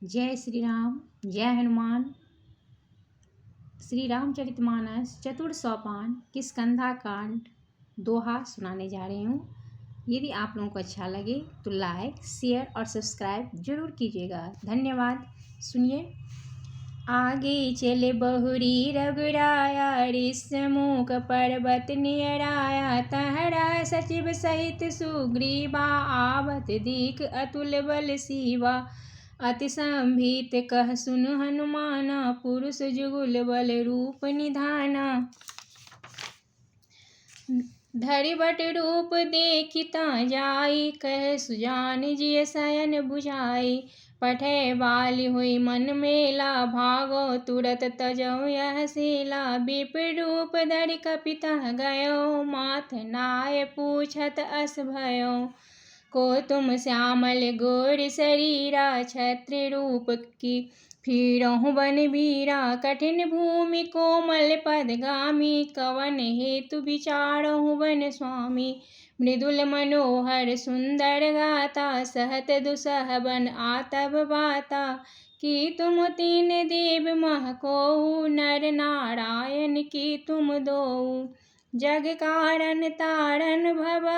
जय श्री राम, जय हनुमान। श्री रामचरितमानस चतुर्थ सोपान किष्किंधा कांड दोहा सुनाने जा रही हूँ। यदि आप लोगों को अच्छा लगे तो लाइक, शेयर और सब्सक्राइब जरूर कीजिएगा। धन्यवाद। सुनिए। आगे चले बहुरी रघुराया, ऋषमुख पर्वत नियराया। तहरा सचिव सहित सुग्रीवा, आवत दिख अतुल बल सीवा। अति संभीत कह सुन हनुमाना, पुरुष जुगुल बल रूप निधाना। धरि बट रूप देखिता जाई, कह सुजान जिय शयन बुझाई। पठै बाली हुई मन मेला, भागो तुरत तजौ यह सेला। विप्र रूप धरि कपितः गयो, माथ नाय पूछत अस भयो। को तुम श्यामल गोर शरीरा, क्षत्रिय रूप की फिरहुँ बन बीरा। कठिन भूमि कोमल पदगामी, कवन हेतु विचारहुँ वन स्वामी। मृदुल मनोहर सुंदर गाता, सहत दुसह बन आतब बाता। कि तुम तीन देव मह कोउ, नर नारायण की तुम दोउ। जग कारण तारण भव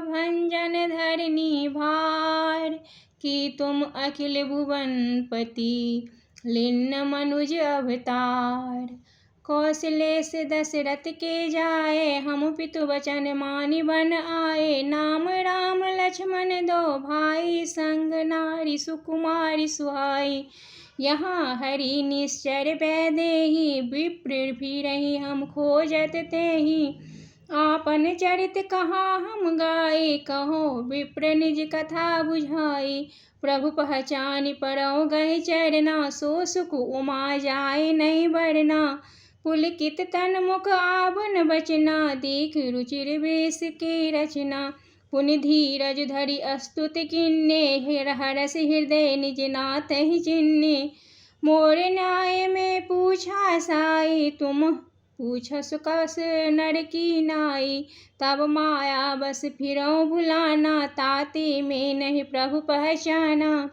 भंजन धरनी भार। कि तुम अखिल भुवन पति, लीन मनुज अवतार। कौशलेश दशरथ के जाए, हम पितु वचन मानि बन आए। नाम राम लक्ष्मण दो भाई, संग नारी सुकुमारी सुहाई। यहाँ हरि निश्चर वैदेही, विप्र फिरहि हम खोजत तेहि। आपन चरित कहाँ हम गाई, कहो विप्र निज कथा बुझाई। प्रभु पहचानि परौ गहि चरना, सो सुख उमा जाय नहीं बरना। पुलकित तन मुख आभन बचना, देख रुचिर वेश के रचना। पुनि धीरज धरि स्तुति किन्ने, हरष हृदय निज नाथहि चिन्ने। मोर न्याय में पूछा साई, तुम पूछस कस नर की नाई। तब माया बस फिरौं भुलाना, ताते में नहीं प्रभु पहचाना।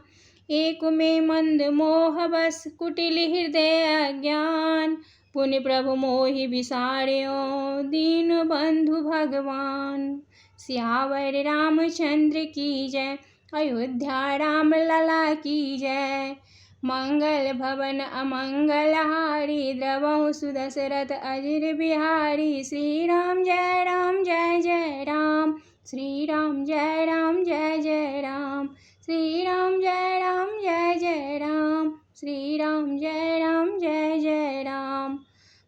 एक में मंद मोह बस, कुटिल हृदय अज्ञान। पुनि प्रभु मोहि बिसार्यो, दीन बंधु भगवान। सियावर रामचंद्र की जय, अयोध्या राम लला की जय। मंगल भवन अमंगल हारी, द्रवहु सुदशरथ अजिर बिहारी। श्री राम जय राम जय जय राम, श्री राम जय राम जय जय राम। श्री राम जय राम जय जय राम, श्री राम जय राम जय जय राम।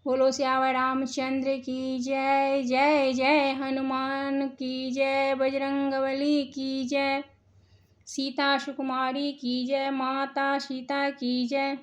बोलो सियावर रामचंद्र की जय। जय जय हनुमान की जय, बजरंगबली की जय। सीता सुकुमारी की जय, माता सीता की जय।